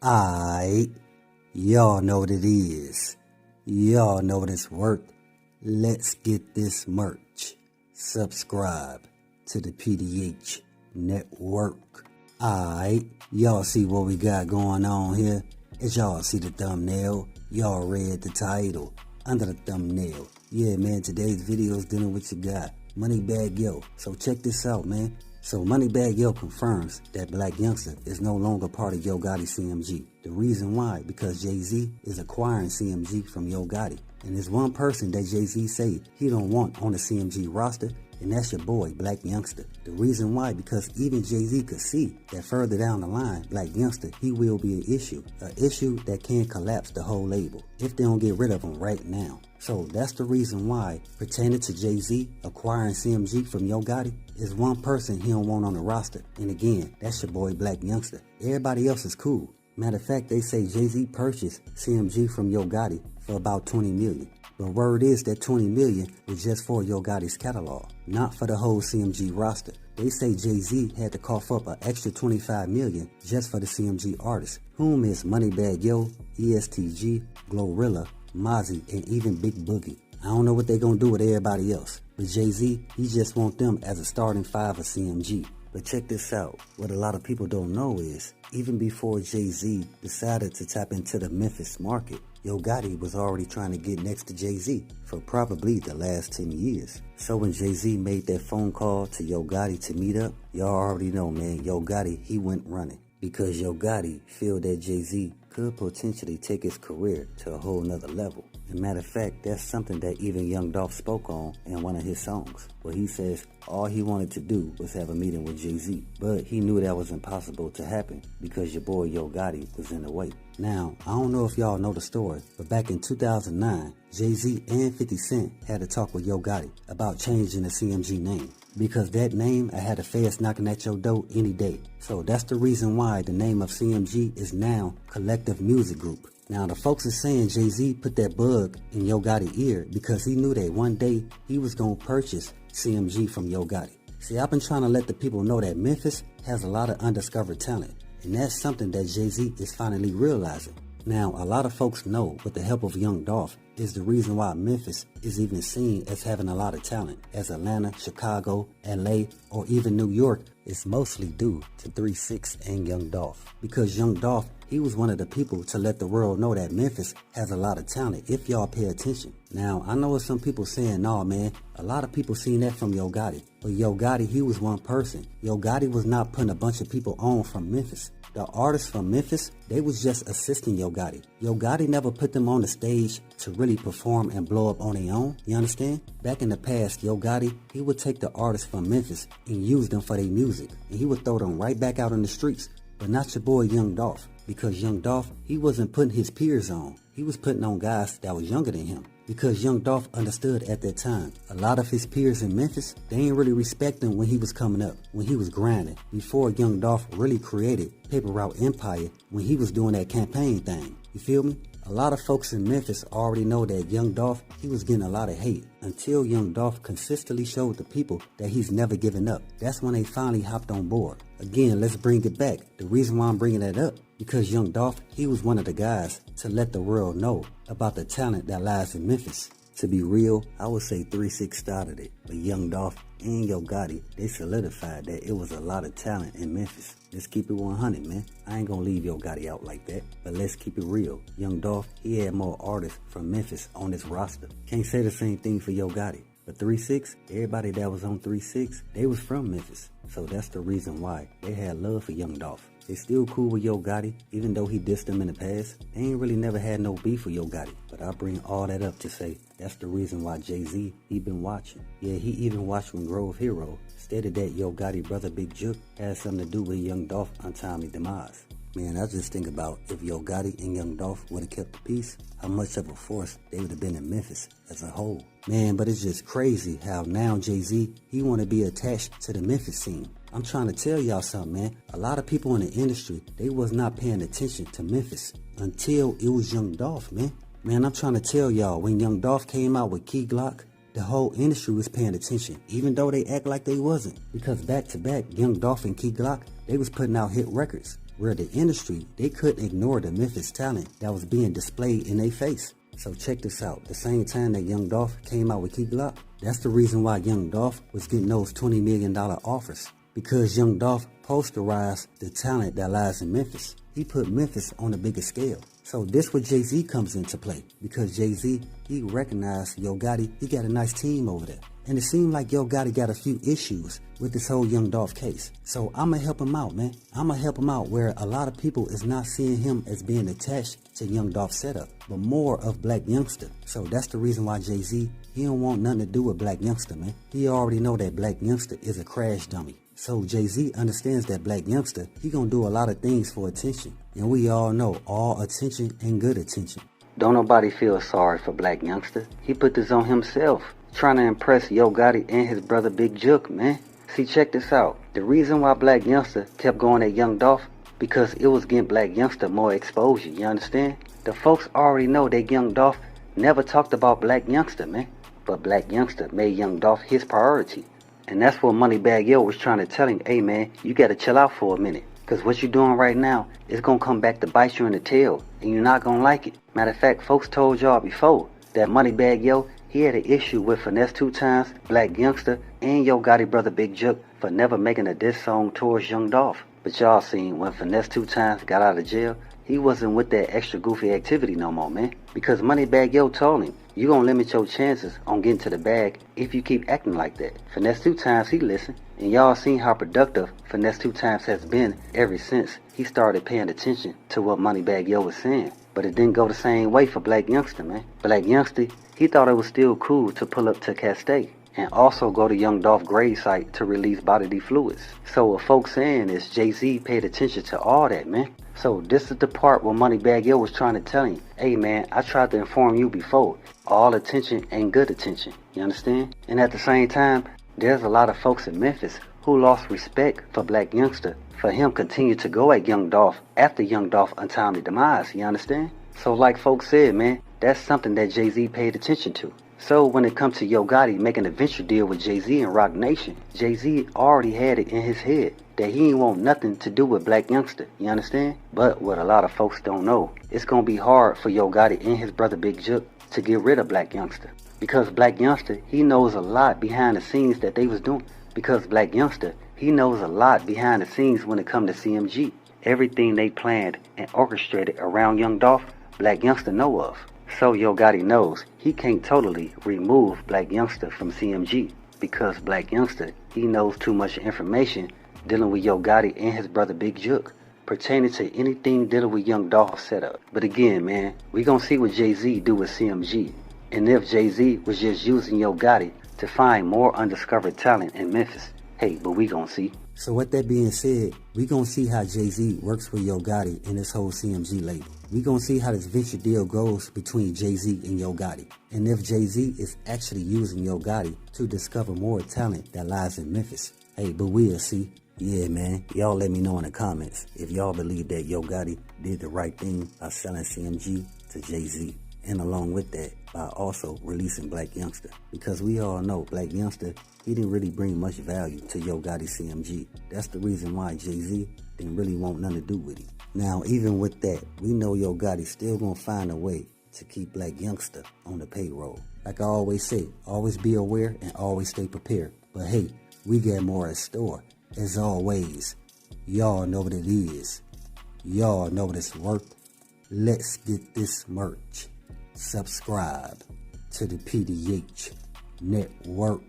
Alright, y'all know what it is. Y'all know what it's worth. Let's get this merch. Subscribe to the PDH Network. Alright, y'all see what we got going on here? As y'all see the thumbnail, y'all read the title under the thumbnail. Yeah, man, today's video is dealing with your guy, Moneybagg Yo. So check this out, man. So Moneybagg Yo confirms that Blac Youngsta is no longer part of Yo Gotti CMG. The reason why, because Jay-Z is acquiring CMG from Yo Gotti. And there's one person that Jay-Z say he don't want on the CMG roster, and that's your boy, Blac Youngsta. The reason why, because even Jay-Z could see that further down the line, Blac Youngsta, he will be an issue that can collapse the whole label if they don't get rid of him right now. So that's the reason why, pertaining to Jay-Z acquiring CMG from Yo Gotti, is one person he don't want on the roster. And again, that's your boy Blac Youngsta. Everybody else is cool. Matter of fact, they say Jay-Z purchased CMG from Yo Gotti for about $20 million. But word is that $20 million was just for Yo Gotti's catalog, not for the whole CMG roster. They say Jay-Z had to cough up an extra $25 million just for the CMG artists, whom is Moneybagg Yo, ESTG, Glorilla, Mozzie, and even Big Boogie. I don't know what they gonna do with everybody else, but Jay-Z, he just want them as a starting five of CMG. But check this out, what a lot of people don't know is, even before Jay-Z decided to tap into the Memphis market, Yo Gotti was already trying to get next to Jay-Z for probably the last 10 years. So when Jay-Z made that phone call to Yo Gotti to meet up, y'all already know, man, Yo Gotti, he went running. Because Yo Gotti feel that Jay-Z could potentially take his career to a whole nother level. And matter of fact, that's something that even Young Dolph spoke on in one of his songs, where he says all he wanted to do was have a meeting with Jay-Z. But he knew that was impossible to happen because your boy Yo Gotti was in the way. Now, I don't know if y'all know the story, but back in 2009, Jay-Z and 50 Cent had a talk with Yo Gotti about changing the CMG name. Because that name, I had a feds knocking at your door any day. So that's the reason why the name of CMG is now Collective Music Group. Now the folks is saying Jay-Z put that bug in Yo Gotti's ear because he knew that one day he was going to purchase CMG from Yo Gotti. See, I've been trying to let the people know that Memphis has a lot of undiscovered talent, and that's something that Jay-Z is finally realizing. Now, a lot of folks know, with the help of Young Dolph, is the reason why Memphis is even seen as having a lot of talent, as Atlanta, Chicago, LA, or even New York is mostly due to 3 6 and Young Dolph. Because Young Dolph, he was one of the people to let the world know that Memphis has a lot of talent if y'all pay attention. Now, I know some people saying, nah, man, a lot of people seen that from Yo Gotti. But Yo Gotti, he was one person. Yo Gotti was not putting a bunch of people on from Memphis. The artists from Memphis, they was just assisting Yo Gotti. Yo Gotti never put them on the stage to really perform and blow up on their own, you understand? Back in the past, Yo Gotti, he would take the artists from Memphis and use them for their music, and he would throw them right back out in the streets. But not your boy Young Dolph, because Young Dolph, he wasn't putting his peers on. He was putting on guys that was younger than him. Because Young Dolph understood at that time, a lot of his peers in Memphis, they ain't really respect him when he was coming up, when he was grinding, before Young Dolph really created Paper Route Empire, when he was doing that campaign thing. You feel me? A lot of folks in Memphis already know that Young Dolph, he was getting a lot of hate until Young Dolph consistently showed the people that he's never given up. That's when they finally hopped on board. Again, let's bring it back. The reason why I'm bringing that up, because Young Dolph, he was one of the guys to let the world know about the talent that lies in Memphis. To be real, I would say 3 6 started it, but Young Dolph and Yo Gotti, they solidified that it was a lot of talent in Memphis. Let's keep it 100, man. I ain't gonna leave Yo Gotti out like that, but let's keep it real. Young Dolph, he had more artists from Memphis on his roster. Can't say the same thing for Yo Gotti. But 3 6, everybody that was on 3 6, they was from Memphis. So that's the reason why they had love for Young Dolph. They still cool with Yo Gotti, even though he dissed them in the past. They ain't really never had no beef with Yo Gotti. But I bring all that up to say, that's the reason why Jay-Z, he been watching. Yeah, he even watched when Grove Hero stated that Yo Gotti brother Big Jook had something to do with Young Dolph untimely demise. Man, I just think about if Yo Gotti and Young Dolph would have kept the peace, how much of a force they would have been in Memphis as a whole. Man, but it's just crazy how now Jay-Z, he want to be attached to the Memphis scene. I'm trying to tell y'all something, man. A lot of people in the industry, they was not paying attention to Memphis until it was Young Dolph, man. Man, I'm trying to tell y'all, when Young Dolph came out with Key Glock, the whole industry was paying attention, even though they act like they wasn't. Because back to back, Young Dolph and Key Glock, they was putting out hit records. where the industry, they couldn't ignore the Memphis talent that was being displayed in their face. So check this out. The same time that Young Dolph came out with Key Glock, that's the reason why Young Dolph was getting those $20 million offers. Because Young Dolph posterized the talent that lies in Memphis. He put Memphis on a bigger scale. So this where Jay-Z comes into play. Because Jay-Z, he recognized Yo Gotti, he got a nice team over there. And it seemed like Yo Gotti got a few issues with this whole Young Dolph case. So I'ma help him out, man. I'ma help him out where a lot of people is not seeing him as being attached to Young Dolph's setup, but more of Blac Youngsta. So that's the reason why Jay-Z, he don't want nothing to do with Blac Youngsta, man. He already know that Blac Youngsta is a crash dummy. So Jay-Z understands that Blac Youngsta, he gonna do a lot of things for attention. And we all know all attention ain't good attention. Don't nobody feel sorry for Blac Youngsta. He put this on himself, trying to impress Yo Gotti and his brother Big Jook, man. See, check this out. The reason why Blac Youngsta kept going at Young Dolph, because it was getting Blac Youngsta more exposure, you understand? The folks already know that Young Dolph never talked about Blac Youngsta, man. But Blac Youngsta made Young Dolph his priority. And that's what Moneybagg Yo was trying to tell him, hey man, you gotta chill out for a minute. Cause what you doing right now is gonna come back to bite you in the tail, and you're not gonna like it. Matter of fact, folks told y'all before that Moneybagg Yo, he had an issue with Finesse 2 Times, Blac Youngsta, and Yo Gotti brother Big Jook for never making a diss song towards Young Dolph. But y'all seen when Finesse 2 Times got out of jail, he wasn't with that extra goofy activity no more, man. Because Moneybagg Yo told him, you gonna limit your chances on getting to the bag if you keep acting like that. Finesse 2 Times, he listened. And y'all seen how productive Finesse 2 Times has been ever since he started paying attention to what Moneybagg Yo was saying. But it didn't go the same way for Blac Youngsta, man. Blac Youngsta, he thought it was still cool to pull up to Castay and also go to Young Dolph grave site to release bodily fluids. So what folks saying is Jay-Z paid attention to all that, man. So this is the part where Moneybagg Yo was trying to tell him, hey man, I tried to inform you before. All attention ain't good attention, you understand? And at the same time, there's a lot of folks in Memphis who lost respect for Blac Youngsta for him continue to go at Young Dolph after Young Dolph untimely demise, you understand? So like folks said, man, that's something that Jay-Z paid attention to. So when it comes to Yo Gotti making a venture deal with Jay-Z and Roc Nation, Jay-Z already had it in his head that he ain't want nothing to do with Blac Youngsta, you understand? But what a lot of folks don't know, it's gonna be hard for Yo Gotti and his brother Big Jook to get rid of Blac Youngsta. Because Blac Youngsta, he knows a lot behind the scenes that they was doing. Because Blac Youngsta, he knows a lot behind the scenes when it comes to CMG. Everything they planned and orchestrated around Young Dolph, Blac Youngsta know of. So Yo Gotti knows he can't totally remove Blac Youngsta from CMG. Because Blac Youngsta, he knows too much information dealing with Yo Gotti and his brother Big Jook, pertaining to anything dealing with Young Dolph's setup. But again, man, we gonna see what Jay-Z do with CMG. And if Jay-Z was just using Yo Gotti to find more undiscovered talent in Memphis, hey, but we gonna see. So with that being said, we gonna see how Jay-Z works with Yo Gotti and this whole CMG label. We gonna see how this venture deal goes between Jay-Z and Yo Gotti. And if Jay-Z is actually using Yo Gotti to discover more talent that lies in Memphis, hey, but we'll see. Yeah, man, y'all let me know in the comments if y'all believe that Yo Gotti did the right thing by selling CMG to Jay-Z. And along with that, by also releasing Blac Youngsta. Because we all know Blac Youngsta, he didn't really bring much value to Yo Gotti CMG. That's the reason why Jay-Z didn't really want nothing to do with him. Now, even with that, we know Yo Gotti still gonna find a way to keep Blac Youngsta on the payroll. Like I always say, always be aware and always stay prepared. But hey, we got more in store. As always, y'all know what it is. Y'all know what it's worth. Let's get this merch. Subscribe to the PDH Network.